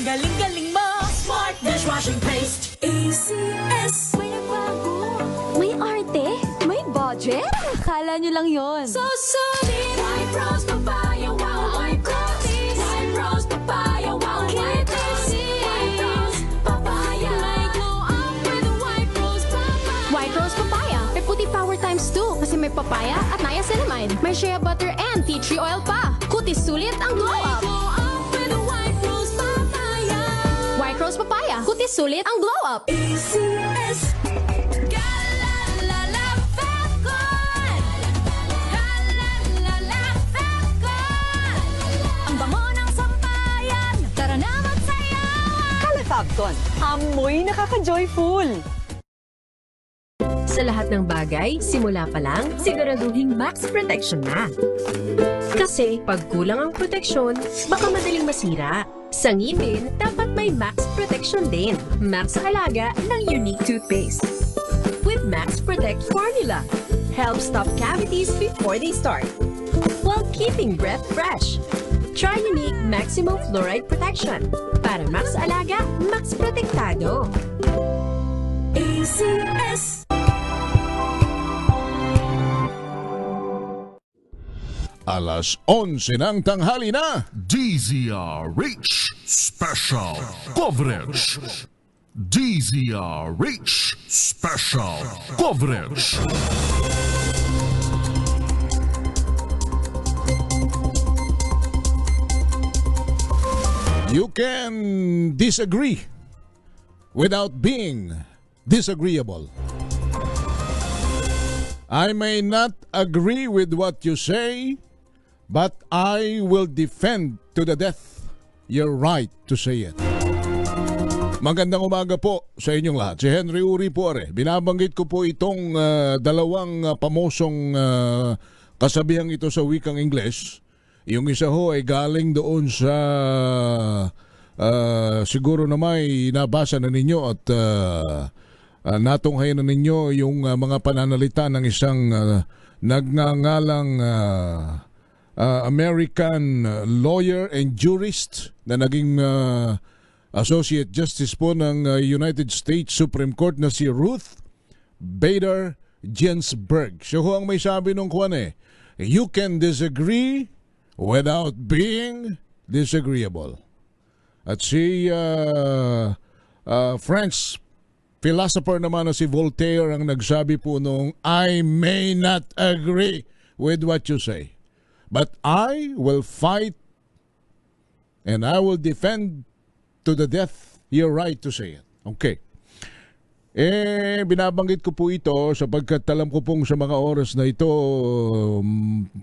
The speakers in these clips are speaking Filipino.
Ang galing-galing mo! Smart dishwashing paste! ACS! May nagbago. May arte. May budget. Akala nyo lang yon. So solid! White Rose Papaya, wow! White Rose! White Rose Papaya, wow! White Rose! White Rose Papaya! May glow up with White Rose Papaya! White Rose Papaya. May puti power times 2 kasi may papaya at niacinamide. May shea butter and tea tree oil pa. Kutis sulit ang glow May up. glow up with White Rose Papaya! White Rose Papaya. Kutis sulit ang glow up. ACS! Galalala Falcon! Galalala Falcon! Ang bango ng sampayan! Tara na magsayawan! Calefabcon, amoy nakaka-joyful. Sa lahat ng bagay, simula pa lang, siguraduhing max protection na. Kasi pag kulang ang proteksyon, baka madaling masira. Sa ngipin, dapat may max protection din. Max Alaga ng Unique Toothpaste. With Max Protect Formula, helps stop cavities before they start, while keeping breath fresh. Try Unique Maximum Fluoride Protection. Para Max Alaga, Max Protektado. ACS! Alas 11 ng tanghali na. DZRH Special Coverage. DZRH Special Coverage. You can disagree without being disagreeable. I may not agree with what you say, but I will defend to the death your right to say it. Magandang umaga po sa inyong lahat. Si Henry Uri po are. Binabanggit ko po itong dalawang pamosong kasabihang ito sa wikang Ingles. Yung isa ho ay galing doon sa siguro na may nabasa na ninyo at natunghay na ninyo yung mga pananalita ng isang nagngangalang American lawyer and jurist na naging Associate Justice po ng United States Supreme Court na si Ruth Bader Ginsburg. Siya ho ang may sabi nung kuwan you can disagree without being disagreeable. At si French philosopher naman na si Voltaire ang nagsabi po nung, I may not agree with what you say, but I will fight and I will defend to the death your right to say it. Okay. Binabanggit ko po ito sapagkat alam ko pong sa mga oras na ito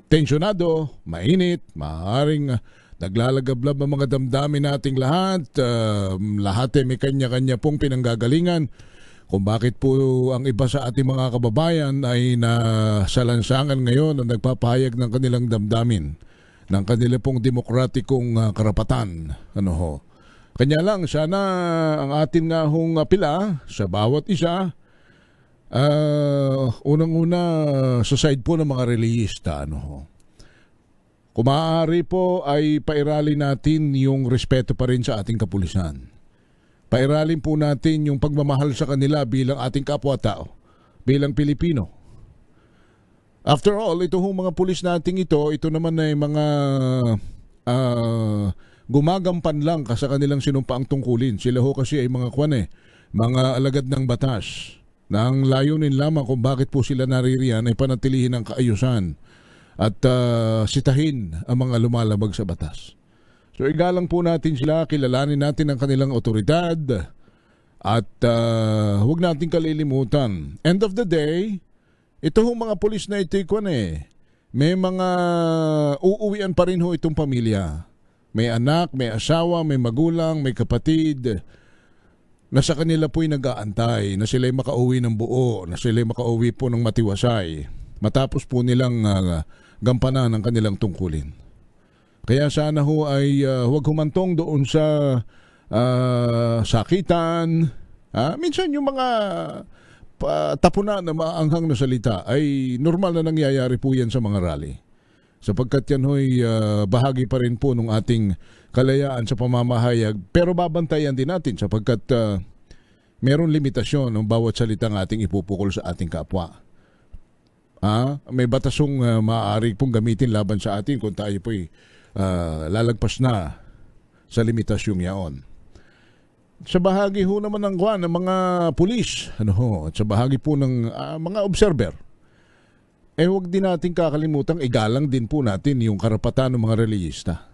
tensyonado, mainit, maaaring naglalagablab ang mga damdamin nating lahat. Lahat may kanya-kanya pong pinanggagalingan kung bakit po ang iba sa ating mga kababayan ay nasalansangan ngayon na nagpapahayag ng kanilang damdamin, ng kanilang pong demokratikong karapatan. Ano ho? Kanya lang, sana ang atin nga hong pila sa bawat isa, unang-una sa side po ng mga reliyista. Ano ho? Kung maaari po ay pairali natin yung respeto pa rin sa ating kapulisan. Pairalin po natin yung pagmamahal sa kanila bilang ating kapwa-tao, bilang Pilipino. After all, ito hong mga pulis nating ito naman ay mga gumagampan lang sa kanilang sinumpaang tungkulin. Sila ho kasi ay mga mga alagad ng batas na ang layunin lamang kung bakit po sila naririyan ay panatilihin ang kaayusan at sitahin ang mga lumalabag sa batas. So igalang po natin sila, kilalanin natin ang kanilang otoridad at huwag natin kalilimutan. End of the day, ito hong mga pulis na ito may mga uuwian pa rin ho itong pamilya. May anak, may asawa, may magulang, may kapatid na sa kanila po'y nag-aantay na sila'y makauwi ng buo, na sila'y makauwi po ng matiwasay matapos po nilang gampanan ang kanilang tungkulin. Kaya sana ho ay huwag humantong doon sa sakitan. Minsan yung mga tapunan na maanghang na salita ay normal na nangyayari po yan sa mga rally. Sapagkat yan ho'y bahagi pa rin po ng ating kalayaan sa pamamahayag. Pero babantayan din natin sapagkat meron limitasyon ng bawat salitang ating ipupukol sa ating kapwa. May batasong maaari pong gamitin laban sa atin kung tayo po'y lalagpas na sa limitasyong yaon. Sa bahagi ho naman ng mga pulis, at sa bahagi po ng mga observer, huwag din natin kakalimutang igalang din po natin yung karapatan ng mga relihista.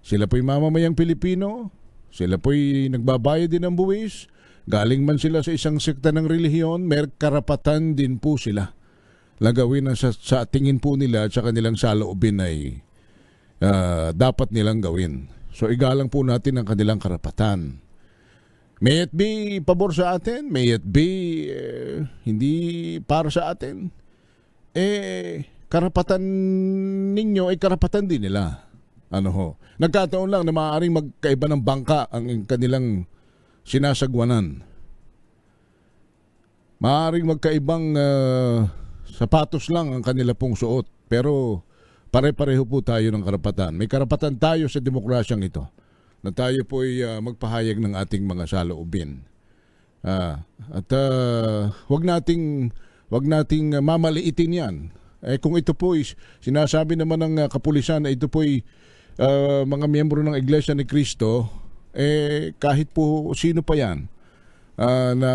Sila po'y mamamayang Pilipino, sila po'y nagbabayad din ng buwis, galing man sila sa isang sekta ng relihiyon, may karapatan din po sila na gawin na sa tingin po nila at sa kanilang saloobin ay dapat nilang gawin. So igalang po natin ang kanilang karapatan. May it be pabor sa atin, may it be hindi para sa atin, karapatan ninyo ay karapatan din nila. Nagkataon lang na maaaring magkaiba ng bangka ang kanilang sinasagwanan. Maaaring magkaibang sapatos lang ang kanila pong suot, pero pare-pareho po tayo ng karapatan. May karapatan tayo sa demokrasyang ito na tayo po ay magpahayag ng ating mga saloobin. At wag nating mamaliitin yan. Kung ito po sinasabi naman ng kapulisan na ito po mga miyembro ng Iglesia ni Cristo, kahit po sino pa yan na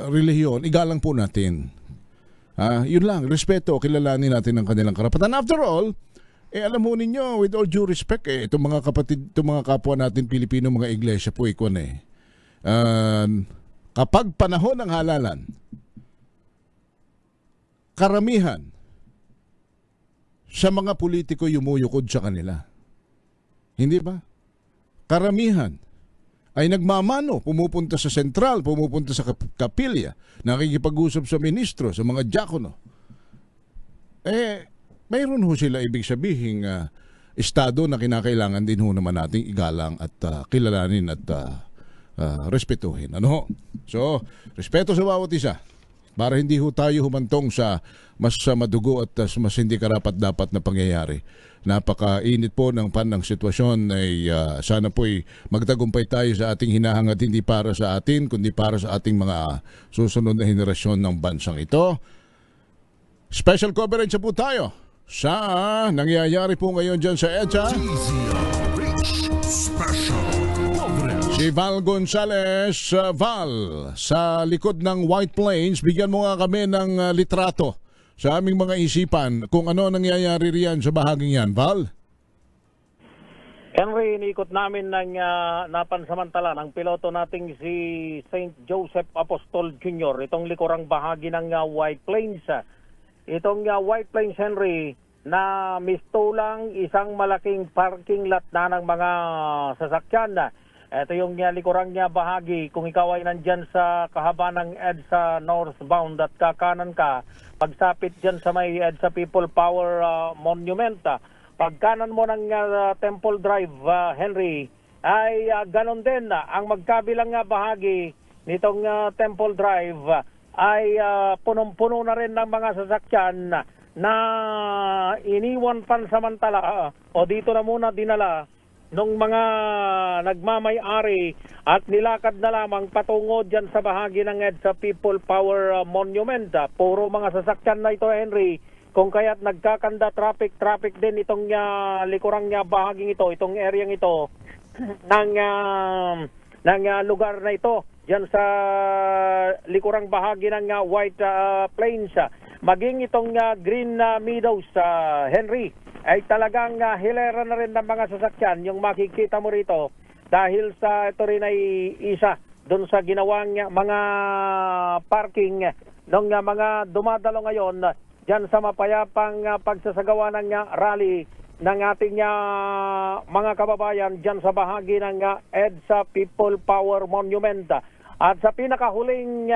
relihiyon, igalang po natin. Yun lang, respeto, kilalanin natin ang kanilang karapatan. After all, alam mo ninyo, with all due respect, itong mga kapatid, itong mga kapwa natin Pilipino, mga iglesia po, kapag panahon ng halalan, karamihan sa mga politiko yumuyukod sa kanila. Hindi ba? Karamihan ay nagmamano, pumupunta sa sentral, pumupunta sa kapilya, nakikipag-usap sa ministro, sa mga diakono. Mayroon ho sila ibig sabihin estado na kinakailangan din ho naman nating igalang at kilalanin at respetuhin. So, respeto sa bawat isa para hindi ho tayo humantong sa mas madugo at mas hindi karapat-dapat na pangyayari. Napakainit po ng sitwasyon ay sana po'y magtagumpay tayo sa ating hinahangad, hindi para sa atin kundi para sa ating mga susunod na henerasyon ng bansang ito. Special coverage po tayo sa nangyayari po ngayon dyan sa EDSA. DZRH Special Coverage. Si Val Gonzales, Val, sa likod ng White Plains, bigyan mo nga kami ng litrato sa aming mga isipan kung ano nangyayari riyan sa bahaging yan. Val? Henry, inikot namin ng napansamantala ng piloto nating si St. Joseph Apostol Jr. Itong likurang bahagi ng White Plains. Itong White Plains, Henry, na mistulang isang malaking parking lot na ng mga sasakyan. Ito yung likurang bahagi. Kung ikaw ay nandyan sa kahaba ng EDSA northbound at kakanan ka, pagsapit dyan sa may EDSA People Power Monument, pagkanan mo ng Temple Drive, Henry, ay ganon din. Ang magkabilang bahagi nitong Temple Drive ay punong-puno na rin ng mga sasakyan na iniwan pansamantala o dito na muna dinala nung mga nagmamay-ari at nilakad na lamang patungo dyan sa bahagi ng EDSA People Power Monument. Puro mga sasakyan na ito, Henry, kung kaya't nagkakanda traffic din itong likurang bahaging ito, itong areang ito ng lugar na ito dyan sa likurang bahagi ng White Plains. Maging itong Green Meadows, Henry, ay talagang hilera na rin ng mga sasakyan yung makikita mo rito dahil sa ito rin ay isa doon sa ginawang mga parking ng mga dumadalo ngayon dyan sa mapayapang pagsasagawa ng rally ng ating mga kababayan dyan sa bahagi ng EDSA People Power Monument. At sa pinakahuling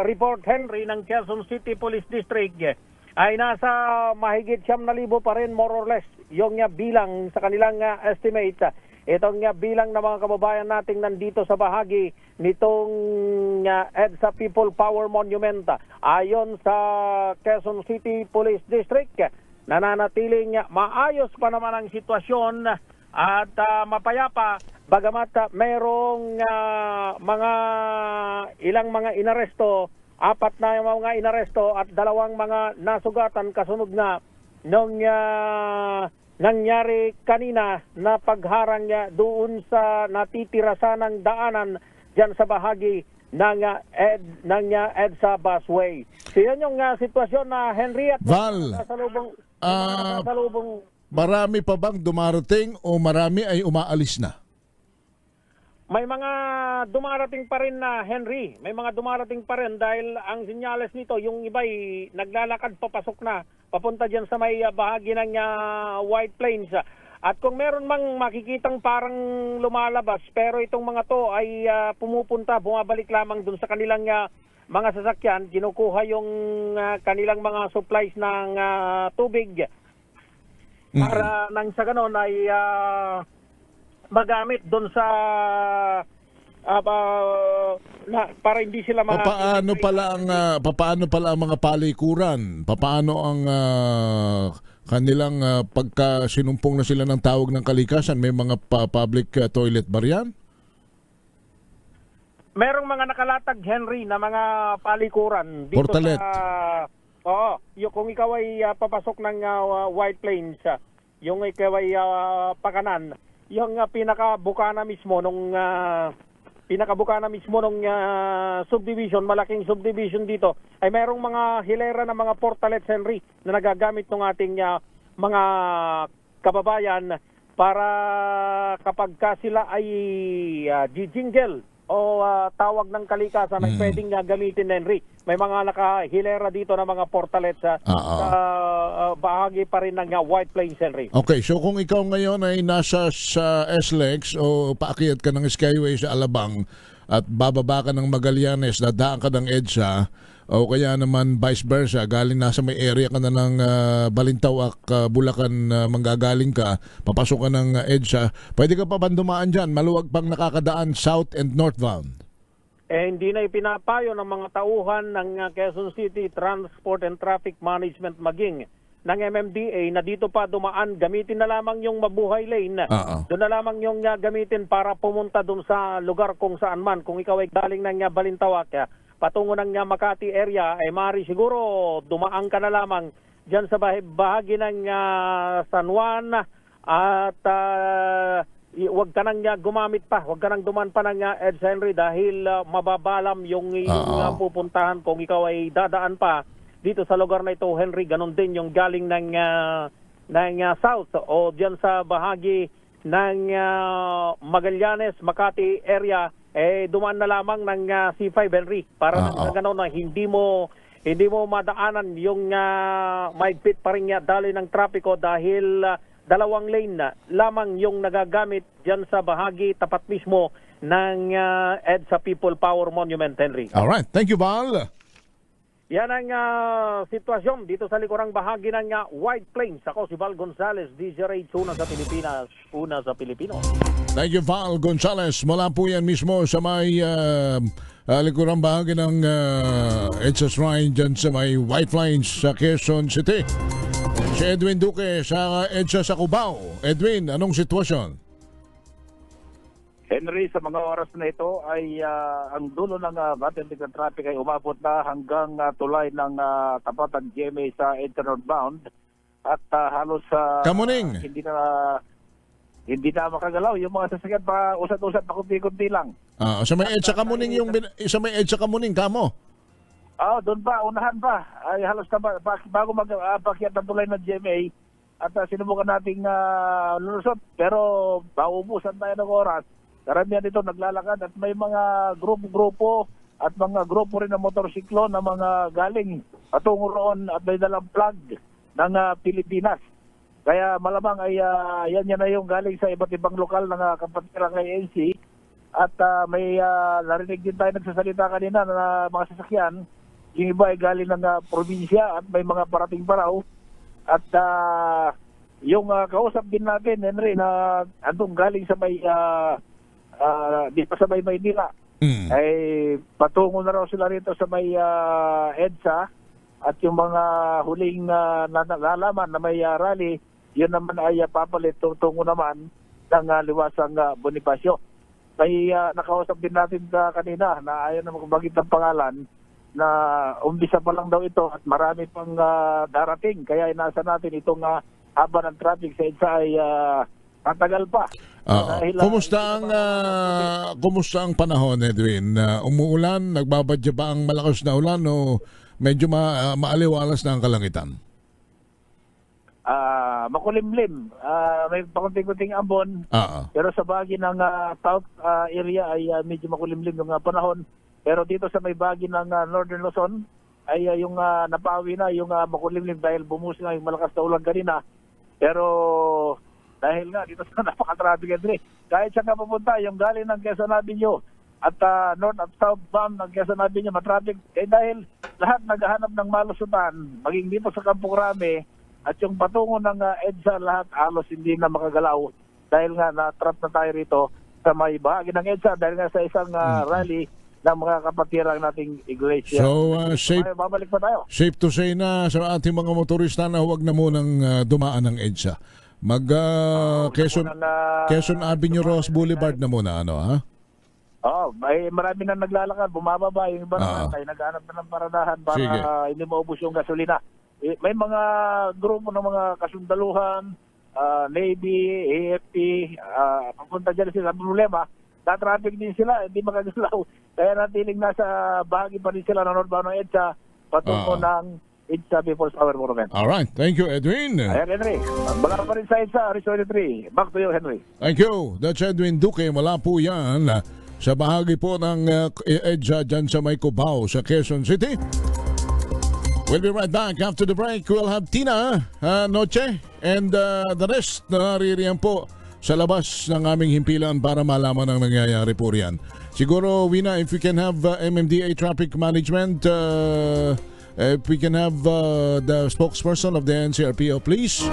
report, Henry, ng Quezon City Police District ay nasa mahigit 7,000 pa rin, more or less, yung bilang sa kanilang estimate. Itong bilang ng mga kababayan nating nandito sa bahagi nitong EDSA People Power Monument. Ayon sa Quezon City Police District, nananatiling maayos pa naman ang sitwasyon at mapayapa, bagamat merong ilang mga inaresto, 4 na mga inaresto at 2 mga nasugatan kasunod nga nung nangyari kanina na pagharang niya doon sa natitira sanang daanan diyan sa bahagi ng EDSA busway. So yan yung sitwasyon na Henry at Val, nasalubong. marami pa bang dumarating o marami ay umaalis na? May mga dumarating pa rin na Henry. May mga dumarating pa rin dahil ang sinyales nito, yung iba'y naglalakad papasok na papunta dyan sa may bahagi ng White Plains. At kung meron mang makikitang parang lumalabas, pero itong mga to ay pumupunta, bumabalik lamang dun sa kanilang mga sasakyan, kinukuha yung kanilang mga supplies ng tubig para nang sa ganon ay magamit doon sa para hindi sila Paano pala ang mga palikuran? Paano ang kanilang pagka sinumpong na sila ng tawag ng kalikasan, may mga public toilet ba riyan? Merong mga nakalatag, Henry, na mga palikuran dito Portalet. kung ikaw ay papasok ng White Plains, yung ikaw ay pakanan, yung pinakabukana mismo nung subdivision, malaking subdivision dito, ay merong mga hilera ng mga portalets, Henry, na nagagamit ng ating mga kababayan para kapag sila ay jijingle o tawag ng kalikasan ay pwedeng gamitin, Henry. May mga nakahilera dito na mga portalets sa bahagi pa rin ng White Plains, Henry. Okay, so kung ikaw ngayon ay nasa sa SLEX o paakyat ka ng Skyway sa Alabang at bababa ka ng Magallanes, dadaan ka ng EDSA o kaya naman vice versa, galing nasa may area ka na ng Balintawak, Bulacan, manggagaling ka, papasok ka ng EDSA, pwede ka pa ba dumaan dyan? Maluwag pang nakakadaan south and northbound. Hindi na ipinapayo ng mga tauhan ng Quezon City Transport and Traffic Management maging ng MMDA na dito pa dumaan, gamitin na lamang yung mabuhay lane. Doon na lamang yung gamitin para pumunta doon sa lugar kung saan man. Kung ikaw ay galing ng Balintawak, patungo ng Makati area, ay maaari siguro dumaan ka na lamang dyan sa bahagi ng San Juan at huwag ka nang gumamit pa, huwag ka nang duman pa ng EDSA, Henry, dahil mababalam yung pupuntahan kung ikaw ay dadaan pa dito sa lugar na ito, Henry. Ganon din yung galing ng south o dyan sa bahagi ng Magallanes, Makati area, dumaan na lamang ng C5, Henry, para sa ganon na hindi mo madaanan yung maigpit pa rin daloy ng trapiko dahil 2 lane na lamang yung nagagamit dyan sa bahagi tapat mismo ng EDSA People Power Monument, Henry. Alright, thank you, Val. Yan ang sitwasyon dito sa likurang bahagi ng White Plains. Ako si Val Gonzales, DJ Rage, una sa Pilipinas, una sa Pilipino. Thank you, Val Gonzales. Mula po yan mismo sa may likurang bahagi ng EDSA Shrine dyan sa may White Plains sa Quezon City. Si Edwin Duque sa EDSA sa Cubao. Edwin, anong sitwasyon? Henry, sa mga oras na ito ay ang dulo ng battery ng traffic ay umabot na hanggang tulay ng tapatan GMA sa EDSA northbound at halos Kamuning. hindi na makagalaw yung mga sasakyan pa usat-usat na kunti-kunti lang. Sa may EDSA Kamuning sa may EDSA Kamuning kamo. Doon pa, unahan pa. Ay halos na bago mag-apakyat ng tulay ng GMA at sinubukan nating lulusot. Pero maubusan tayo ng oras. Karamihan dito naglalakad at may mga grupo at mga grupo rin ng motorsiklo na mga galing patungo roon at may dalang flag ng Pilipinas. Kaya malamang ay yan na yung galing sa iba't ibang lokal ng kapatiran ng ANC. At may narinig din tayo nagsasalita kanina na mga sasakyan. Yung iba ay galing ng probinsya at may mga parating pa raw. At yung kausap din natin, Henry, na andong galing sa may di pa sa may Maynila, ay patungo na raw sila rito sa may EDSA. At yung mga huling nalaman na may rally, yun naman ay papalit tungo naman ng Liwasang Bonifacio. May nakausap din natin kanina na ayaw na magbagit ng pangalan na umpisa pa lang daw ito at marami pang darating. Kaya inasa natin itong haba ng traffic sa EDSA ay matagal pa. Dahil, kumusta ang panahon, Edwin? Umuulan, nagbabadya ba ang malakas na ulan o medyo maaliwalas na ang kalangitan? Makulimlim. May pakunting-kunting ambon. Pero sa bahagi ng south area ay medyo makulimlim yung panahon. Pero dito sa may bahagi ng Northern Luzon ay yung napawi na yung makulimlim dahil bumuhos na yung malakas na ulan kanina. Pero dahil nga dito sa napaka-traffic entry, kahit saan ka pupunta, yung galing ng Quezon Avenue at north at southbound ng Quezon Avenue, matraffic. Dahil lahat naghahanap ng malusutan, maging dito sa Campo Crame at yung patungo ng EDSA, lahat halos hindi na makagalaw dahil nga na-trap na tayo rito sa may bahagi ng EDSA dahil nga sa isang rally ng mga kapatirang nating iglesia. So, babalik pa tayo. Safe to say na sa ating mga motorista na huwag na munang dumaan ng EDSA. Quezon Avenue, Ross Boulevard na muna, may marami na naglalakad, bumababa yung iba naman ay naghanap na ng paradahan para hindi maubos yung gasolina. May mga grupo ng mga kasundaluhan, Navy, AFP, papunta dyan sila. Problema, na-traffic din sila, hindi makagalaw. Kaya natiling nasa bahagi pa rin sila ng northbound ng EDSA, patungo ng EDSA People's Power Monument. Alright, thank you, Edwin. Ayan, Henry. Bala pa rin sa EDSA, Rizal 3. Back to you, Henry. Thank you. That's Edwin Duque. Mula po yan sa bahagi po ng EDSA dyan sa may Cubao, sa Quezon City. We'll be right back after the break. We'll have Tina Noche and the rest na naririyan po sa labas ng aming himpilan para malaman ang nangyayari po riyan. Siguro, Wina, if we can have MMDA Traffic Management, if we can have the spokesperson of the NCRPO, please.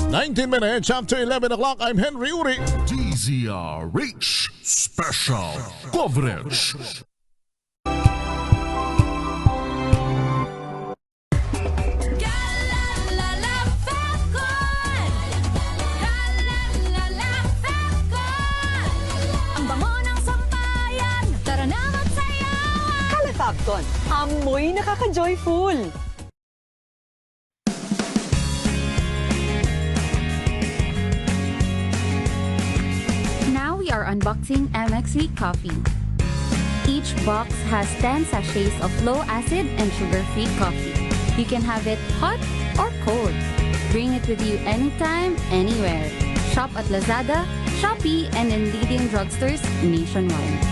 19 minutes after 11 o'clock, I'm Henry Uri. DZRH Special Coverage. Fabcon, amoy nakaka-joyful. Now we are unboxing MX Sweet Coffee. Each box has 10 sachets of low-acid and sugar-free coffee. You can have it hot or cold. Bring it with you anytime, anywhere. Shop at Lazada, Shopee, and in leading drugstores nationwide.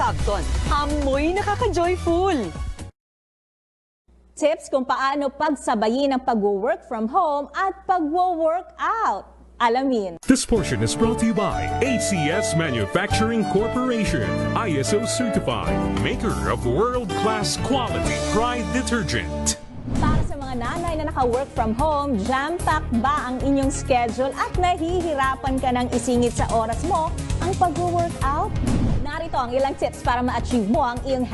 Fabcon, amoy nakaka-joyful. Tips kung paano pagsabayin ang pag-work from home at pag-work out. Alamin. This portion is brought to you by ACS Manufacturing Corporation, ISO certified, maker of world-class quality Pride detergent. Para sa mga nanay na naka-work from home, jam-pack ba ang inyong schedule at nahihirapan ka ng isingit sa oras mo ang pag-workout? Narito ang ilang tips para ma-achieve mo ang iyong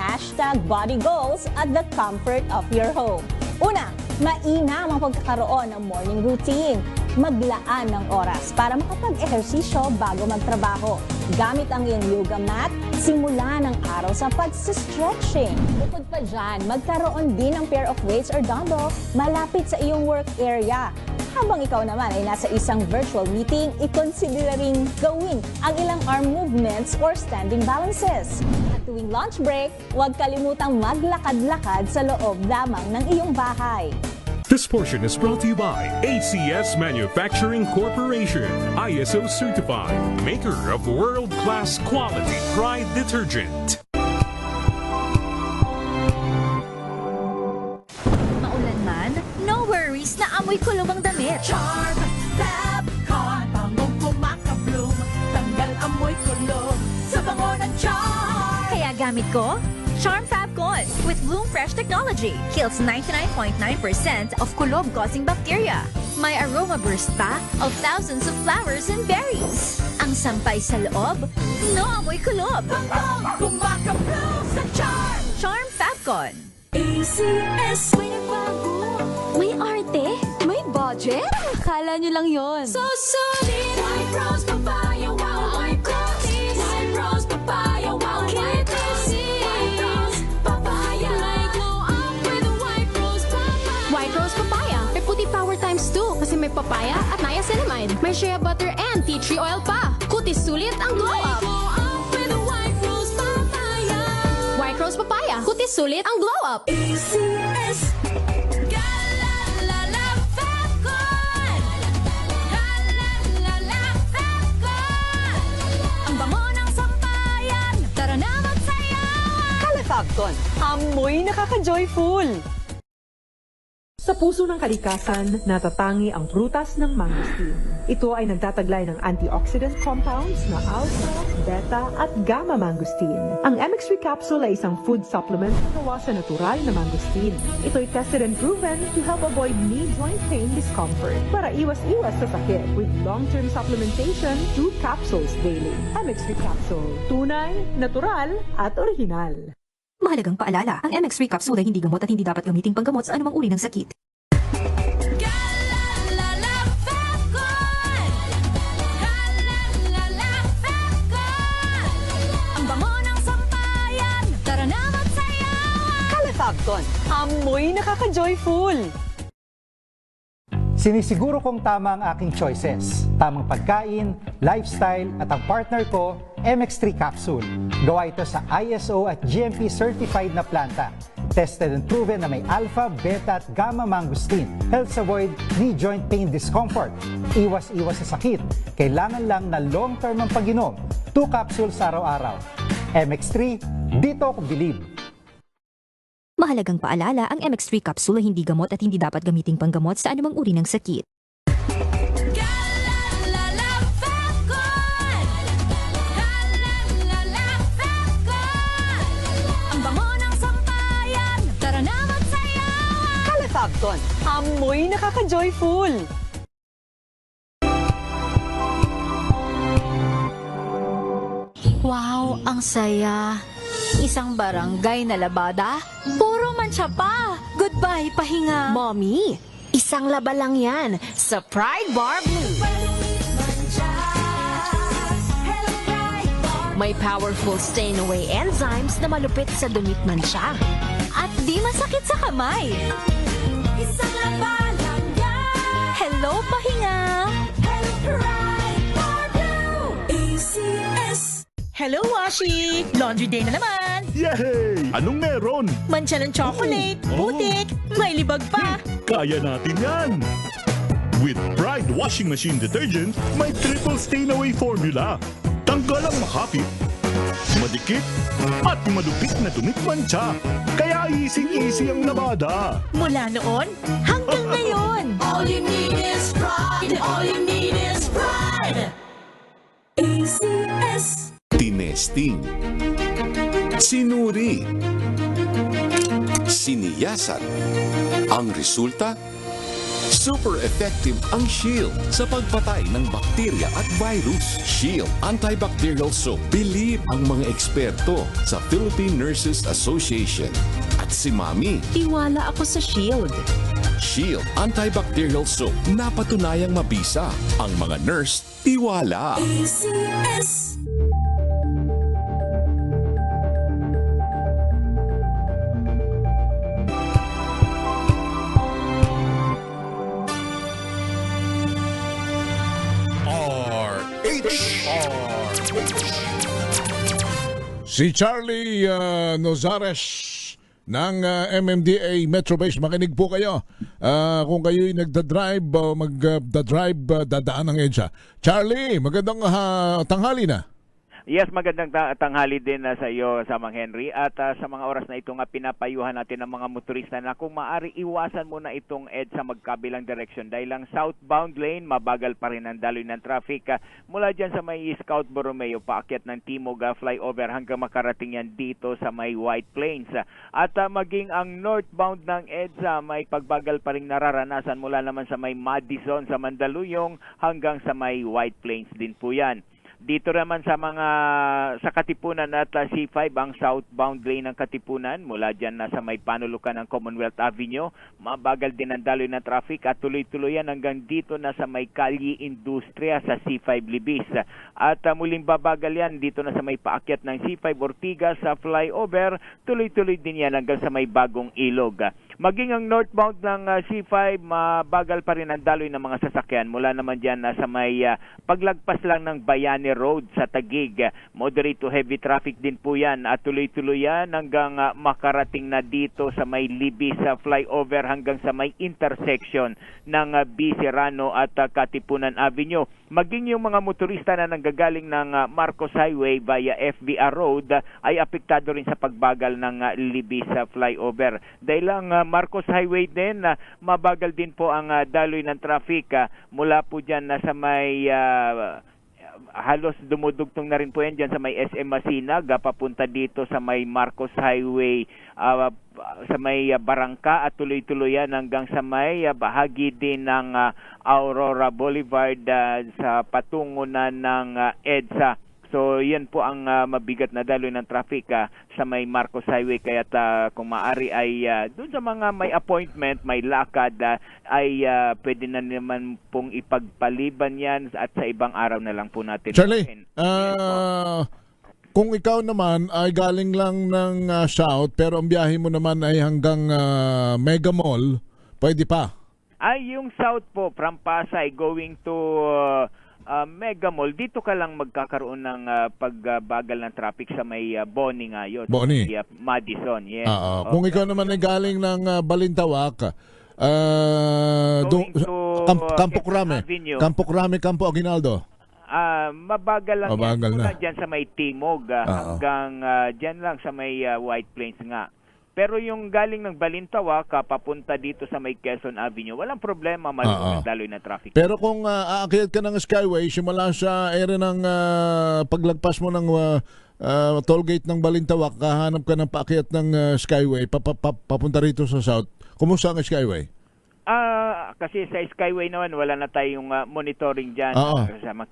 #body goals at the comfort of your home. Una, mainam ang pagkakaroon ng morning routine. Maglaan ng oras para makapag-ehersisyo bago magtrabaho. Gamit ang iyong yoga mat, simula ng araw sa pag-stretching. Bukod pa dyan, magkaroon din ng pair of weights or dumbbell malapit sa iyong work area. Habang ikaw naman ay nasa isang virtual meeting, i-consider ring gawin ang ilang arm movements or standing balances. At tuwing lunch break, huwag kalimutang maglakad-lakad sa loob lamang ng iyong bahay. This portion is brought to you by ACS Manufacturing Corporation, ISO certified, maker of world-class quality Pride detergent. Maulan man, no worries na amoy kulong ang damit. Charm Fabcon, bangong kumakabloom, tanggal amoy kulong sa bango ng Charm. Kaya gamit ko, Charm Fabcon with Bloom Fresh technology kills 99.9% of kulob-causing bacteria. May aroma burst pa of thousands of flowers and berries. Ang sampay sa loob, no amoy kulob. Kumakablaw sa Charm! Charm Fabcon. ACS. May nagbago. May arte. May budget. Akala nyo lang yon. So solid. White rose papaya. Wow, white rose. White rose papaya. Wow, white rose. White rose papaya. May glow up with white rose papaya. White rose papaya. May puti power times 2 kasi may papaya at niacinamide. May shea butter and tea tree oil pa. Kutis sulit ang glow up. Glow up with white rose papaya. White rose papaya. Kutis sulit ang glow up. ACS. Galalala Fabcon. Galalala Fabcon. Ang bango ng sampayan. Tara na magsayawan. Kalefabcon, amoy nakaka-joyful. Sa puso ng kalikasan, natatangi ang prutas ng mangosteen. Ito ay nagtataglay ng antioxidant compounds na alpha, beta at gamma mangosteen. Ang MX3 capsule ay isang food supplement na gawa sa natural na mangosteen. Ito ay tested and proven to help avoid knee joint pain discomfort para iwas-iwas sa sakit with long-term supplementation 2 capsules daily. MX3 capsule, tunay, natural at original. Mahalagang paalala, ang MX3 capsule ay hindi gamot at hindi dapat gamiting panggamot sa anumang uri ng sakit. Galalala Fabcon. Galalala Fabcon. Ang bango ng sampayan. Tara na magsayawan. Kalefabcon, amoy nakaka-joyful. Sinisiguro kong tama ang aking choices. Tamang pagkain, lifestyle at ang partner ko, MX3 Capsule. Gawa ito sa ISO at GMP certified na planta. Tested and proven na may alpha, beta at gamma mangosteen. Helps avoid knee joint pain discomfort. Iwas-iwas sa sakit. Kailangan lang na long-term ang pag-inom. 2 capsules araw-araw. MX3, dito ako believe. Mahalagang paalala, ang MX3 capsule ay hindi gamot at hindi dapat gamiting panggamot sa anumang uri ng sakit. Galalala Fabcon. Galalala Fabcon. Ang bango ng sampayan. Tara na magsayawan. Kalefabcon, amoy nakaka-joyful. Wow, ang saya. Isang barangay na labada, puro mancha pa. Goodbye, pahinga. Mommy, isang laba lang yan sa Pride Bar Blue. May powerful stain-away enzymes na malupit sa dumit mancha. At di masakit sa kamay. Isang laba lang yan. Hello, pahinga. Hello, Pride Bar Blue. ACS. Hello, Washi! Laundry day na naman! Yay! Anong meron? Mancha ng chocolate, putik, may libag pa! Kaya natin yan! With Pride Washing Machine Detergent, may triple stain-away formula. Tanggal ang makapit, madikit, at malupit na dumit mancha. Kaya easy-easy ang labada. Mula noon hanggang ngayon! All you need is pride. All you need is pride. ACS. Tinesting, sinuri, siniyasan. Ang resulta? Super effective ang Shield sa pagpatay ng bakterya at virus. Shield Antibacterial Soap. Believe ang mga eksperto sa Philippine Nurses Association. At si Mami. Tiwala ako sa Shield. Shield Antibacterial Soap. Napatunayang mabisa. Ang mga nurse, tiwala. ACS. Si Charlie Nozares ng MMDA Metro Base, makinig po kayo. Kung kayo'y nagdadrive, dadaan ng EDSA. Charlie, magandang tanghali na. Yes, magandang tanghali din sa iyo, Samang Henry. At sa mga oras na ito nga pinapayuhan natin ng mga motorista na kung maaari iwasan muna itong EDSA magkabilang direksyon dahil lang southbound lane, mabagal pa rin ang daloy ng traffic mula dyan sa may Scout Borromeo paakyat ng Timog flyover hanggang makarating yan dito sa may White Plains. At maging ang northbound ng EDSA may pagbagal pa rin nararanasan mula naman sa may Madison sa Mandaluyong hanggang sa may White Plains din po yan. Dito naman sa Katipunan at C5 ang southbound lane ng Katipunan mula dyan na sa may panulukan ng Commonwealth Avenue. Mabagal din ang daloy ng traffic at tuloy-tuloy yan hanggang dito na sa may Calle Industria sa C5 Libis. At muling babagal yan dito na sa may paakyat ng C5 Ortigas sa flyover. Tuloy-tuloy din yan hanggang sa may Bagong Ilog. Maging ang northbound ng C5, mabagal pa rin ang daloy ng mga sasakyan mula naman dyan sa may paglagpas lang ng Bayani Road sa Taguig. Moderate to heavy traffic din po yan at tuloy-tuloy yan hanggang makarating na dito sa may Libis flyover hanggang sa may intersection ng B. Serrano at Katipunan Avenue. Maging yung mga motorista na nanggagaling ng Marcos Highway via FBR Road ay apektado rin sa pagbagal ng Libis flyover. Dahil lang Marcos Highway din, mabagal din po ang daloy ng traffic mula po dyan na sa may halos dumudugtong na rin po yan dyan sa may SM Masinag papunta dito sa may Marcos Highway sa may Barangka at tuloy-tuloy yan hanggang sa may bahagi din ng Aurora Boulevard sa patungo na ng EDSA. So yan po ang mabigat na daloy ng traffic sa may Marcos Highway kaya kung maaari ay doon sa mga may appointment, may lakad ay pwede na naman pong ipagpaliban yan at sa ibang araw na lang po natin. Charlie, kung ikaw naman ay galing lang ng South pero ang biyahe mo naman ay hanggang Mega Mall, pwede pa? Ay yung South po from Pasay going to Mega Mall, dito ka lang magkakaroon ng pagbagal ng traffic sa may Boni ngayon. Boni? Madison, yes. Kung ikaw naman ay galing ng Balintawak, Campo Crame, Campo Aguinaldo. Mabagal lang mabagal yan. Na. Dyan sa may Timog hanggang dyan lang sa may White Plains nga. Pero yung galing ng Balintawak papunta dito sa may Quezon Avenue, walang problema, maluwag ang daloy na traffic. Pero kung aakyat ka ng Skyway, simula sa area ng paglagpas mo ng toll gate ng Balintawak, kahanap ka ng paakyat ng Skyway, papunta rito sa South. Kumusta ang Skyway? Kasi sa Skyway naman, wala na tayong monitoring dyan.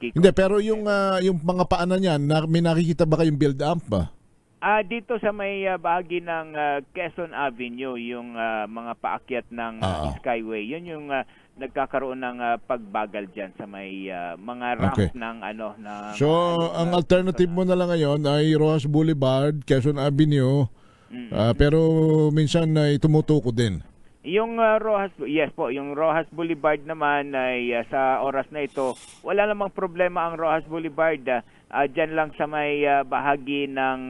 Hindi, pero yung mga paanan niyan, may nakikita ba kayong build-up ba? Dito sa may bahagi ng Quezon Avenue, yung mga paakyat ng Skyway, yun yung nagkakaroon ng pagbagal dyan sa may mga ramp ng na. So, ang alternative mo na lang ngayon ay Rojas Boulevard, Quezon Avenue, pero minsan ay tumutuko din. Yung yes po, yung Rojas Boulevard naman ay sa oras na ito, wala namang problema ang Rojas Boulevard. Diyan lang sa may bahagi ng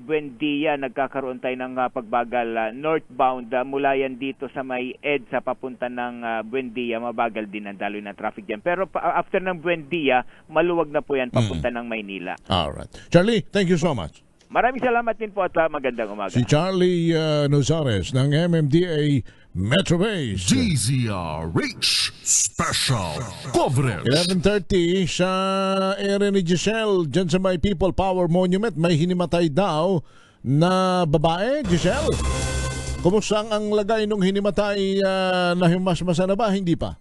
Buendia, nagkakaroon tayo ng pagbagal northbound mula yan dito sa may EDSA papunta ng Buendia, mabagal din ang daloy ng traffic dyan. Pero after ng Buendia, maluwag na po yan papunta ng Maynila. Alright. Charlie, thank you so much. Maraming salamat din po at magandang umaga. Si Charlie Nozares ng MMDA Metro Base. DZRH Special Coverage. 11:30 sa area ni Giselle, dyan sa may People Power Monument, may hinimatay daw na babae. Giselle, kumusta ang lagay nung hinimatay? Nahimasmasa na ba? Hindi pa?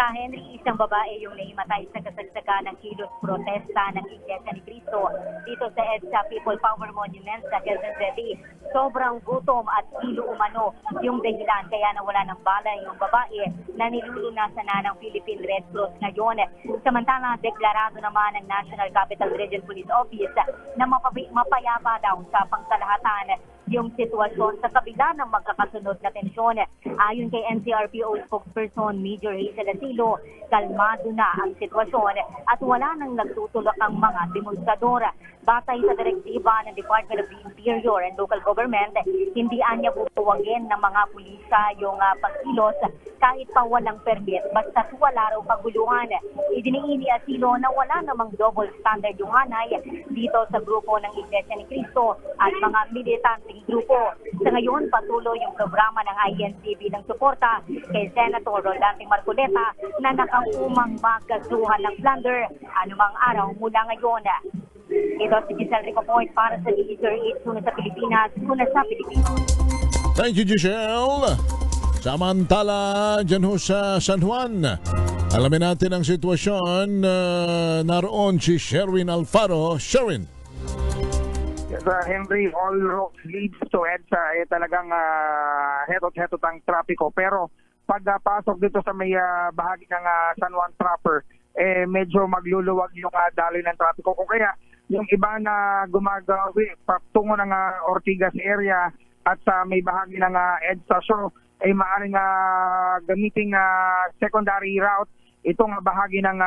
Henry, isang babae yung nahimatay sa kasagsagan ng kilos protesta ng Iglesia ni Cristo dito sa EDSA People Power Monument sa Quezon City. Sobrang gutom at hilo umano yung dahilan kaya nawala ng bala yung babae na nilulunasan na ng Philippine Red Cross ngayon. Samantala, deklarado naman ng National Capital Region Police Office na mapayapa daw sa pangkalahatan yung sitwasyon sa kabila ng magkakasunod na tensyon. Ayon kay NCRPO spokesperson Major Hazel Asilo, kalmado na ang sitwasyon at wala nang nagtutulak ang mga demonstrador. Batay sa direktiba ng Department of the Interior and Local Government, hindi anya butuwagin ng mga pulisa yung pagkilos kahit pa walang permit basta wala raw paguluhan. Idiniin ni Asilo na wala namang double standard yung hanay dito sa grupo ng Iglesia ni Cristo at mga militanteng grupo. Sa ngayon, patuloy yung programa ng INC bilang suporta kay Senator Rolando Marcoleta na nakaumang magkasuhan ng plunder anumang araw mula ngayon. Ito si Giselle Ricopoint para sa DZ8, una sa Pilipinas, una sa Pilipinas. Thank you, Giselle. Samantala, dyan ho sa San Juan, alamin natin ang sitwasyon. Naroon si Sherwin Alfaro. Sherwin. Yes, Henry, all roads leads to EDSA. Talagang hetot-hetot ang trapiko. Pero pagpasok dito sa may bahagi ng San Juan proper, medyo magluluwag yung daloy ng trapiko. Kung kaya, yung iba na gumagawi patungo ng Ortigas area at sa may bahagi ng EDSA show, ay maaaring gamiting secondary route itong bahagi ng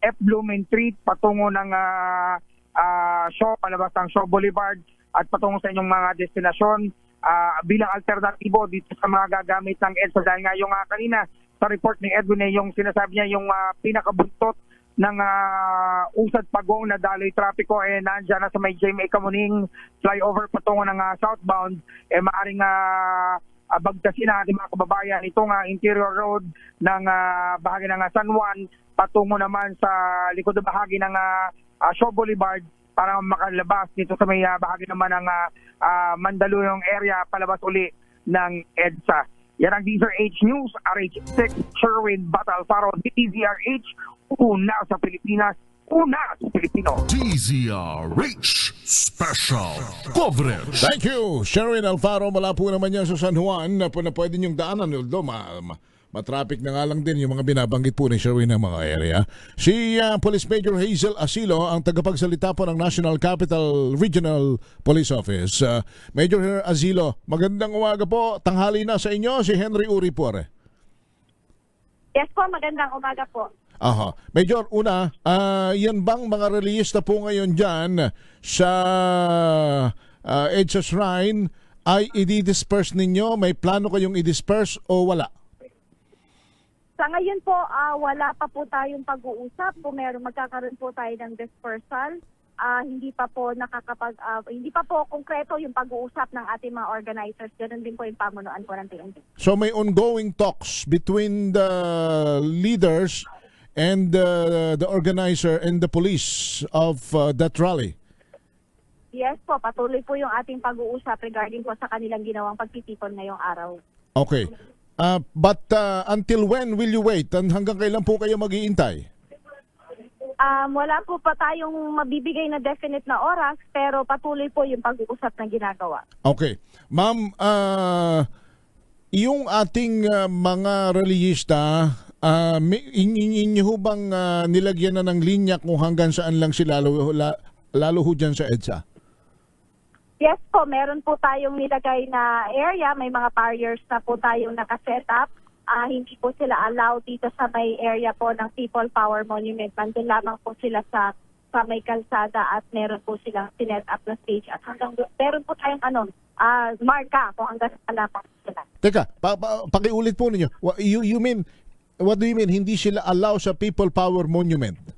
F. Blumen Street patungo ng Shaw, palabas ng Shaw Boulevard at patungo sa inyong mga destinasyon bilang alternatibo dito sa mga gagamit ng EDSA. Dahil nga yung kanina sa report ni Edwin yung sinasabi niya yung pinakabuntot ng usad pagong na daloy trapiko nandiyan na sa may JMA Kamuning flyover patungo ng southbound maaring bagtasin na ating mga kababayan itong interior road ng bahagi ng San Juan patungo naman sa likod na bahagi ng Shaw Boulevard para makalabas dito sa may bahagi naman ng Mandaluyong area palabas uli ng EDSA. Yan ang DZRH News, RH6, Sherwin Bata Alfaro, DZRH, una sa Pilipinas, una sa Pilipino. DZRH Special Coverage. Thank you, Sherwin Alfaro. Mula po naman yan sa San Juan na pwede niyong daanan. Although matraffic na nga lang din yung mga binabanggit po ni Sherwin ng mga area. Si Police Major Hazel Asilo, ang tagapagsalita po ng National Capital Regional Police Office. Major Asilo, magandang umaga po. Tanghali na sa inyo, si Henry Uri po. Yes po, magandang umaga po. Aha. Major, una, yan bang mga reliyista po ngayon dyan sa EDSA Shrine ay i-disperse ninyo? May plano kayong i-disperse o wala? Sa ngayon po, wala pa po tayong pag-uusap. Kung meron magkakaroon po tayo ng dispersal, hindi pa po hindi pa po konkreto yung pag-uusap ng ating mga organizers. Ganun din po yung pamunuan po ng PNP. So may ongoing talks between the leaders and the organizer and the police of that rally? Yes po, patuloy po yung ating pag-uusap regarding po sa kanilang ginawang pagtitipon ngayong araw. Okay. But until when will you wait? Hanggang kailan po kayo mag-iintay? Wala po pa tayong mabibigay na definite na oras, pero patuloy po yung pag-uusap na ginagawa. Okay. Ma'am, yung ating mga reliyista, inyo bang nilagyan na ng linya kung hanggang saan lang sila lalo ho dyan sa EDSA? Yes po, meron po tayong nilagay na area, may mga barriers na po tayong nakaset up. Hindi po sila allowed dito sa may area po ng People Power Monument. Nandun lamang po sila sa may kalsada at meron po silang sinet up na stage. At hanggang meron po tayong marka kung hanggang saan lamang sila. Teka, pakiulit po ninyo. What do you mean hindi sila allowed sa People Power Monument?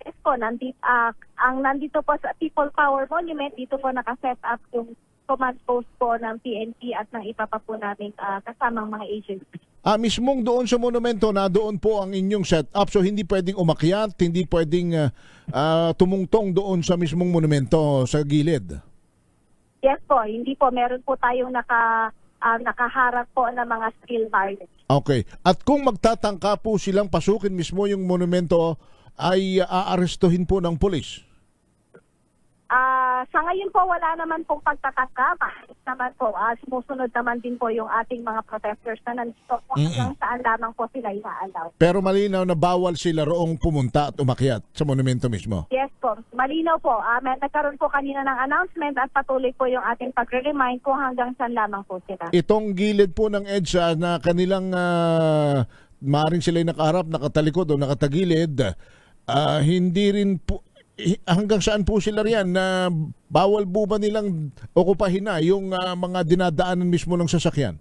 Yes po, nandito po sa People Power Monument, dito po nakaset up yung command post po ng PNP at ng iba pa po namin kasamang mga agencies. Mismong doon sa monumento na doon po ang inyong setup, so hindi pwedeng umakyat, hindi pwedeng tumungtong doon sa mismong monumento sa gilid? Yes po, hindi po. Meron po tayong nakaharap po ng mga steel barriers. Okay. At kung magtatangka po silang pasukin mismo yung monumento, ay aarestuhin po ng pulis? Sa ngayon po, wala naman pong pagtataka. Mahit naman po, sumusunod naman din po yung ating mga protesters na nandito po hanggang saan lamang po sila inaalaw. Pero malinaw na bawal sila roong pumunta at umakyat sa monumento mismo. Yes po, malinaw po. Nagkaroon po kanina ng announcement at patuloy po yung ating pagre-remind kung hanggang saan lamang po sila. Itong gilid po ng EDSA na kanilang maaring sila'y nakaharap, nakatalikod o nakatagilid, hindi rin po, hanggang saan po sila riyan na bawal po ba nilang okupahin na yung mga dinadaanan mismo ng sasakyan?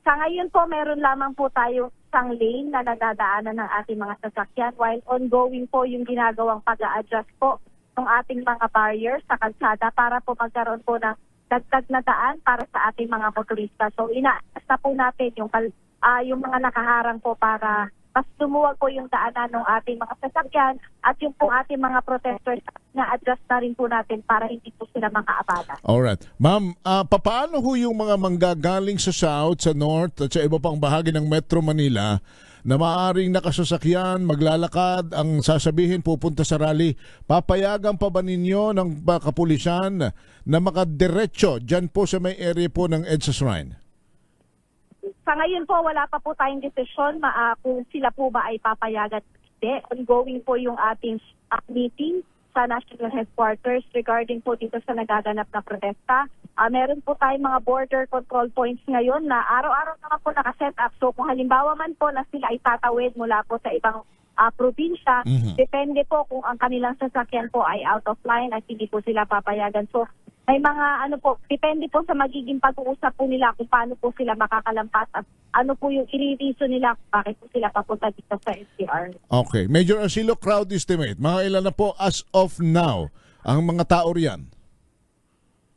Sa ngayon po, meron lamang po tayong isang lane na nadadaanan ng ating mga sasakyan while ongoing po yung ginagawang pag-a-adjust po ng ating mga barriers sa kalsada para po magkaroon po ng dagdag na daan para sa ating mga motorista. So ina-adjust na po natin yung mga nakaharang po para mas lumuwag po yung daanan ng ating mga sasakyan at yung po ating mga protesters na-adjust na rin po natin para hindi po sila makaabala. Alright. Ma'am, paano ho yung mga manggagaling sa South, sa North at sa iba pang bahagi ng Metro Manila na maaaring nakasasakyan, maglalakad, ang sasabihin pupunta sa rally, papayagan pa ba ninyo ng kapulisan na makadiretso dyan po sa may area po ng EDSA Shrine? Sa ngayon po, wala pa po tayong desisyon kung sila po ba ay papayagan. Hindi. Ongoing po yung ating meeting sa National Headquarters regarding po dito sa nagaganap na protesta. Meron po tayong mga border control points ngayon na araw-araw naman po nakaset up. So kung halimbawa man po na sila ay tatawid mula po sa ibang probinsya, depende po kung ang kanilang sasakyan po ay out of line at hindi po sila papayagan. So may mga depende po sa magiging pag-uusap po nila kung paano po sila makakalampas at ano po yung i-reason nila kung bakit po sila papunta dito sa NCR. Okay. Major Asilo, crowd estimate. Mga ilan na po as of now ang mga tao riyan?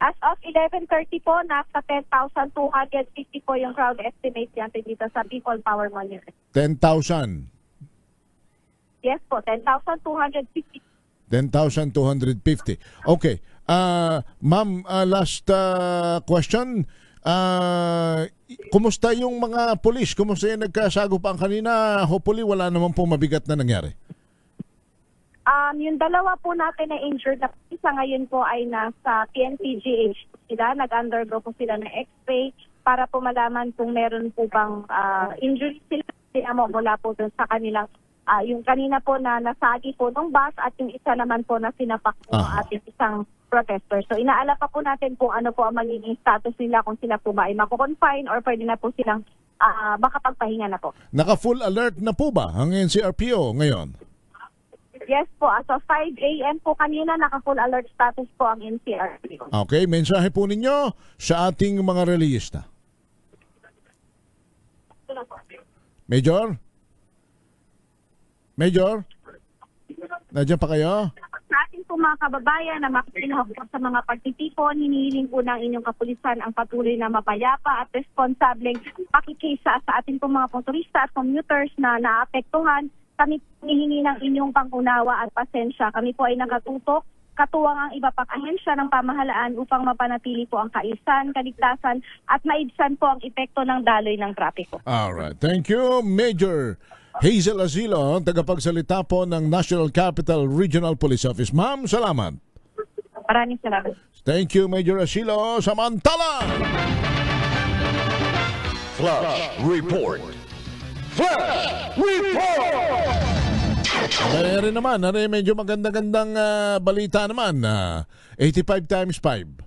As of 11:30 po, nasa 10,250 po yung crowd estimate natin dito sa People Power Monument. 10,000. Yes po, 10,250. 10,250. Okay. Ma'am, last question. Kumusta yung mga polis? Kumusta yung nagkasagupaan kanina? Hopefully wala naman po mabigat na nangyari. Yung dalawa po natin na injured na isa ngayon po ay nasa PNPGH sila. Nag-undergo po sila ng x-ray para po malaman kung meron po bang injury sila mula po dun sa kanilang yung kanina po na nasagi po ng bus at yung isa naman po na sinapak po ating isang protester. So inaala pa po natin kung ano po ang magiging status nila, kung sila po ba ay mako-confine or pwede na po silang makapagpahinga na po. Naka-full alert na po ba ang NCRPO ngayon? Yes po, as of 5 a.m. po kanina naka-full alert status po ang NCRPO. Okay, mensahe po ninyo sa ating mga reliyista. Major? Major? Nandiyan pa kayo? Sa ating po mga kababayan na makikinahog po sa mga pagtitipon, hinihiling po ng inyong kapulisan ang patuloy na mapayapa at responsableng pakikisa sa ating po mga motorista at commuters na naapektuhan. Kami hinihingi ng inyong pangunawa at pasensya. Kami po ay nakatutok katuwang ang iba pang ahensya ng pamahalaan upang mapanatili po ang kaayusan, kaligtasan at maibsan po ang epekto ng daloy ng trapiko. Alright. Thank you, Major Hazel Asilo, tagapagsalita po ng National Capital Regional Police Office. Ma'am, salamat. Maraming salamat. Thank you, Major Asilo. Samantala! Flash Report. Flash Report! Mayroon naman, medyo maganda-gandang balita naman. 85 times 5.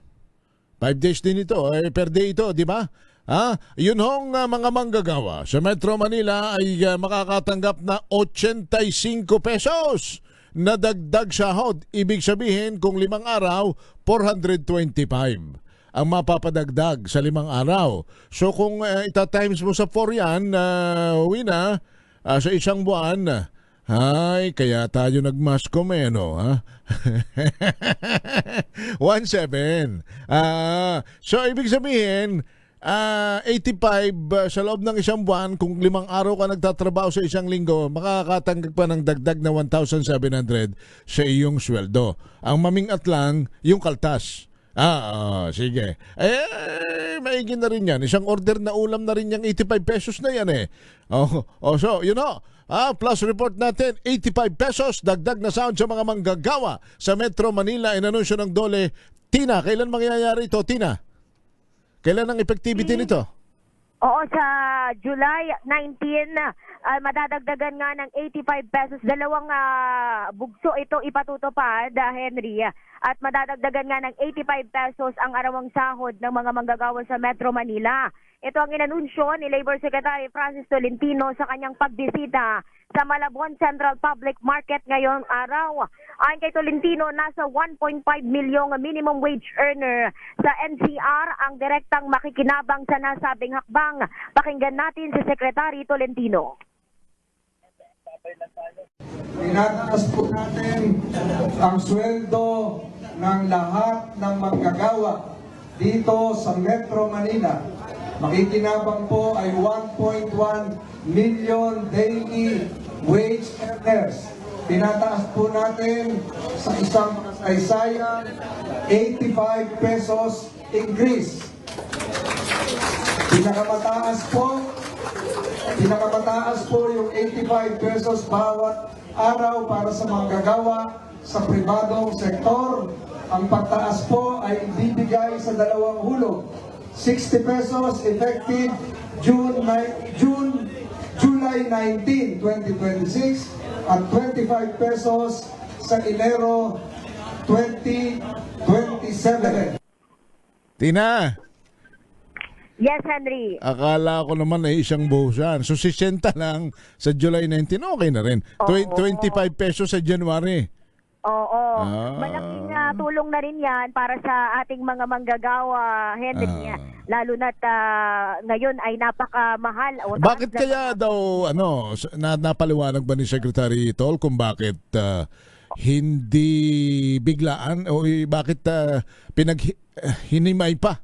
5 days din ito. Per day ito, di ba? Yun hong mga manggagawa sa Metro Manila ay makakatanggap na 85 pesos na dagdag sahod. Ibig sabihin kung 5 araw, 425 ang mapapadagdag sa 5 araw. So kung ita-times mo sa 4 yan, Wina, sa isang buwan, ay, kaya tayo nagmaskom no? 1.7. So, ibig sabihin, 85 sa loob ng isang buwan, kung 5 araw ka nagtatrabaho sa isang linggo, makakatanggap pa ng dagdag na 1,700 sa iyong sweldo. Ang mamingat lang, yung kaltas. Sige. Maigin na rin yan. Isang order na ulam na rin yung 85 pesos na yan So, Plus report natin, 85 pesos, dagdag na sahod sa mga manggagawa sa Metro Manila. Inanunsyo ng DOLE. Tina, kailan mangyayari ito, Tina? Kailan ang effectivity nito? Oo, sa July 19, madadagdagan nga ng 85 pesos. Dalawang bugso ito ipatutupad, Henry. At madadagdagan nga ng 85 pesos ang arawang sahod ng mga manggagawa sa Metro Manila. Ito ang inanunsyo ni Labor Secretary Francis Tolentino sa kanyang pagbisita sa Malabon Central Public Market ngayong araw. Ayon kay Tolentino, nasa 1.5 milyong minimum wage earner sa NCR ang direktang makikinabang sa nasabing hakbang. Pakinggan natin si Secretary Tolentino. Tinataas po natin ang sweldo ng lahat ng manggagawa dito sa Metro Manila. Makikinabang po ay 1.1 million daily wage earners. Tinataas po natin sa isang kasaysayan 85 pesos increase. Pinakamataas po yung 85 pesos bawat araw para sa manggagawa sa pribadong sektor. Ang pagtaas po ay ibibigay sa dalawang hulog. 60 pesos effective July 19, 2026 at 25 pesos sa Enero 2027. Tina! Yes, Henry. Akala ko naman ay isang buhusan. So 60 lang sa July 19, okay na rin. 25 pesos sa January. Oo. Malaking tulong na rin yan para sa ating mga manggagawa, Henry. Lalo na't ngayon ay napakamahal. Bakit kaya daw, napaliwanag ba ni Secretary Tol kung bakit hindi biglaan o bakit hinimay pa?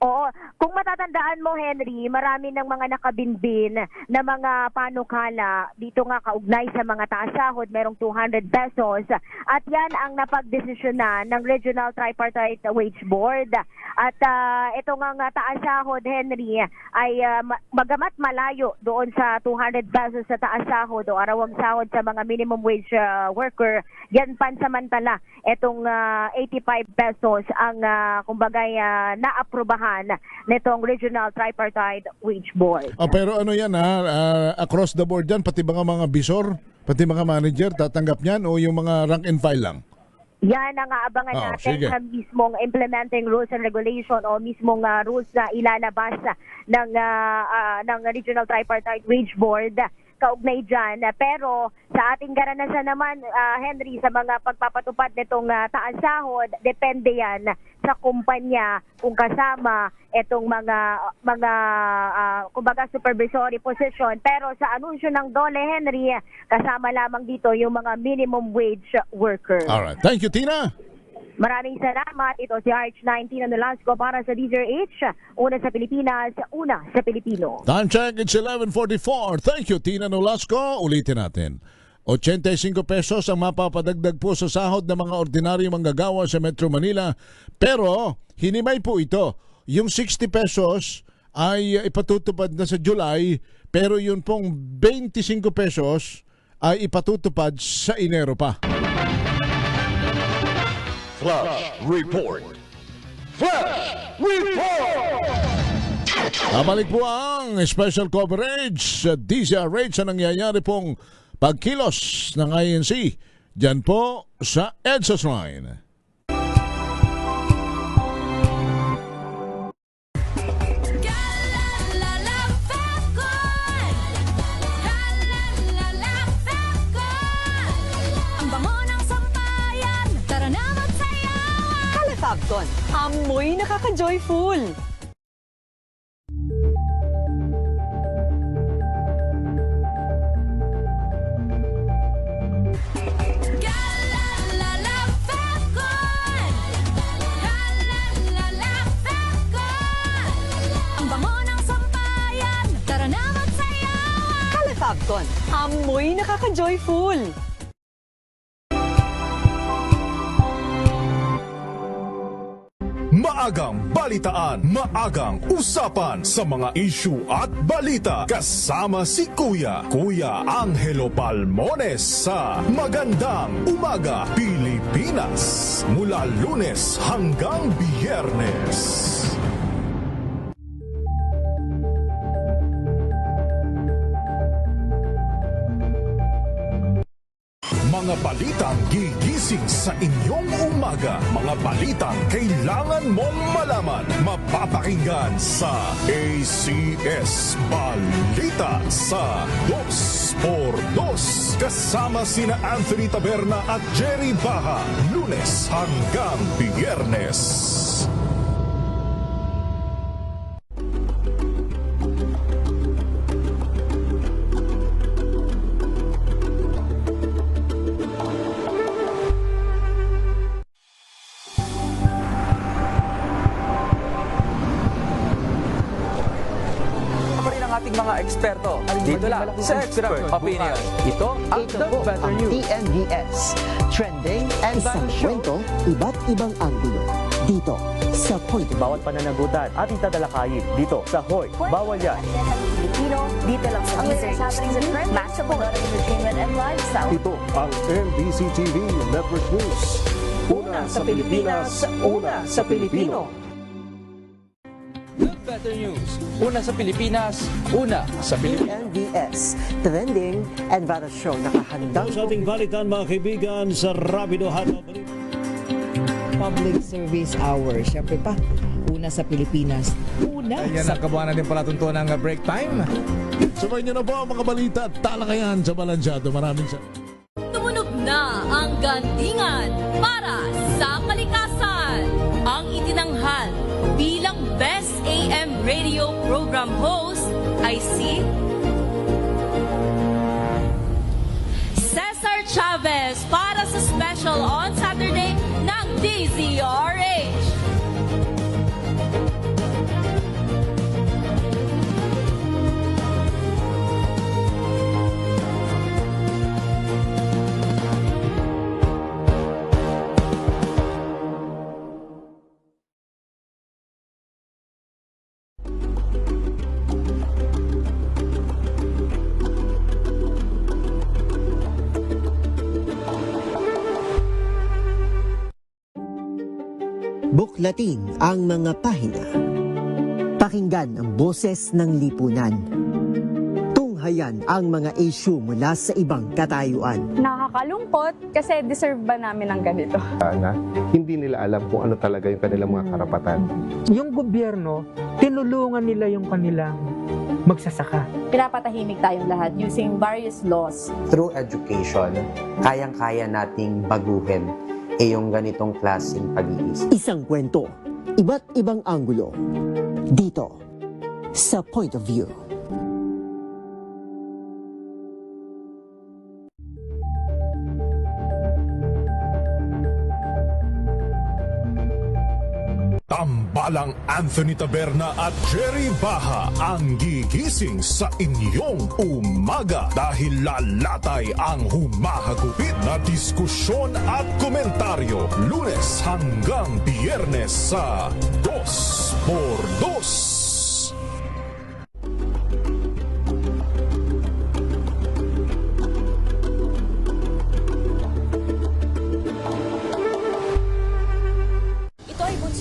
Oo. Kung matatandaan mo, Henry, marami ng mga nakabinbin na mga panukala dito nga kaugnay sa mga taas sahod, merong 200 pesos. At yan ang napagdesisyonan ng Regional Tripartite Wage Board. At ito nga taas sahod, Henry, ay magamat malayo doon sa 200 pesos sa taas sahod o arawang sahod sa mga minimum wage worker, yan pansamantala. Itong 85 pesos ang kumbagay naaprubahan nitong Regional Tripartite Wage Board. Pero ano yan across the board yan, pati mga bisor, pati mga manager tatanggap niyan o yung mga rank and file lang? Yan ang aabangan natin sa mismong implementing rules and regulation o mismong rules na ilalabas ng Regional Tripartite Wage Board kaugnay dyan. Pero sa ating karanasan naman, Henry, sa mga pagpapatupad nitong taas sahod, depende yan sa kumpanya kung kasama itong mga kumbaga supervisory position. Pero sa anunsyo ng DOLE, Henry, kasama lamang dito yung mga minimum wage workers. Alright. Thank you, Tina. Maraming salamat. Ito si RH19 Nolasco para sa DZRH. Una sa Pilipinas, una sa Pilipino. Time check, it's 11:44. Thank you, Tina Nolasco. Ulitin natin. 85 pesos ang mapapadagdag po sa sahod ng mga ordinaryong manggagawa sa Metro Manila. Pero, hinimay po ito. Yung 60 pesos ay ipatutupad na sa July, pero yun pong 25 pesos ay ipatutupad sa Enero pa. Flash Report! Flash Report! Babalik po ang special coverage sa DZRH sa nangyayari pong pagkilos ng INC dyan po sa EDSA Shrine. Fabcon, amoy nakaka-joyful. Ang bango ng sampayan, tara na magsayawan. Fabcon, amoy nakaka-joyful. maagang balitaan, maagang usapan sa mga issue at balita. Kasama si Kuya Angelo Palmones sa Magandang Umaga Pilipinas. Mula Lunes hanggang Biyernes. Mga balitang gigising sa inyong umaga. Mga balitang kailangan mong malaman. Mapapakinggan sa ACS Balita sa 2x2. Kasama sina Anthony Taberna at Jerry Baha. Lunes hanggang Biyernes. Mga eksperto. Dito lang sa Expert Opinion. Ito ang The Better News. TNVS. Trending and Isang kwento, iba't ibang anggulo. Dito sa Point. Bawat pananagutan ating tatalakayin dito sa Hoy. Bawal yan. Pilipino, dito lang sa Music TV, Matchable Entertainment and Lifestyle. Ito ang MBC TV Network News. Una sa Pilipinas, una sa Pilipino. Better News. Una sa Pilipinas, una sa Pilipino. TNVS, Trending and Viral Show. Nakahandang sa ating balitan mga kaibigan sa Rapido Hataw. Public Service Hour. Siyempre pa, una sa Pilipinas. Una Ayan sa... ang kabuhanan din pala tuntuan ng break time. Sabay nyo na po ang mga balita at talakayan sa Balansyado. Maraming sa... Tumunog na ang gandingan para sa kalikasan. Ang itinanghal bilang Best AM Radio Program Host ay si Cesar Chavez para sa special on Saturday ng DZRH. Buklatin ang mga pahina. Pakinggan ang boses ng lipunan. Tunghayan ang mga issue mula sa ibang katayuan. Nakakalungkot kasi deserve ba namin ng ganito? Na hindi nila alam kung ano talaga yung kanilang mga karapatan. Yung gobyerno, tinulungan nila yung kanilang magsasaka. Pinapatahimik tayong lahat using various laws. Through education, kayang-kaya nating baguhin yung ganitong klaseng pag-iisip. Isang kwento, iba't ibang anggulo. Dito, sa Point of View. Tambalang Anthony Taberna at Jerry Baha ang gigising sa inyong umaga dahil lalatay ang humahagupit na diskusyon at komentaryo Lunes hanggang Biyernes sa 2x2.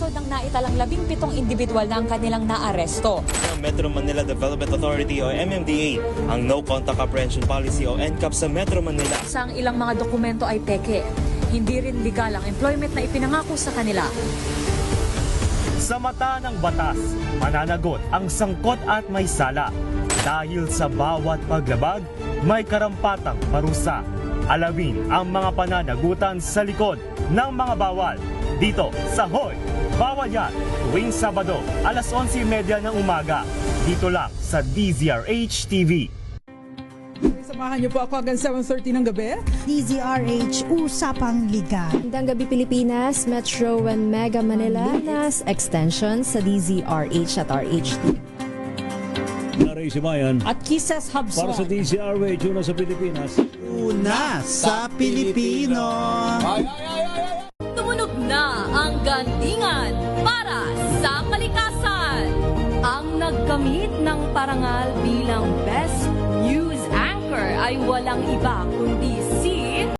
Ng naitalang 17 individual na ang kanilang naaresto. Metro Manila Development Authority o MMDA ang No Contact Apprehension Policy o NCAP sa Metro Manila. Sa ang ilang mga dokumento ay peke. Hindi rin legal ang employment na ipinangako sa kanila. Sa mata ng batas, mananagot ang sangkot at may sala. Dahil sa bawat paglabag, may karampatang parusa. Alamin ang mga pananagutan sa likod ng mga bawal. Dito sa Hoy! Bawal yan, tuwing Sabado, alas 11:30 ng umaga. Dito lang sa DZRH TV. Samahan niyo po ako hanggang 7:30 ng gabi. DZRH Usapang Liga. Magandang gabi Pilipinas, Metro and Mega Manila, Nas Extension sa DZRH at RHT. Naray Simayan at Kisses Hubson para sa DZRH, una sa Pilipinas. Una sa Pilipino. Tumunog na ang gandingan para kanyang parangal bilang Best News Anchor ay walang iba kundi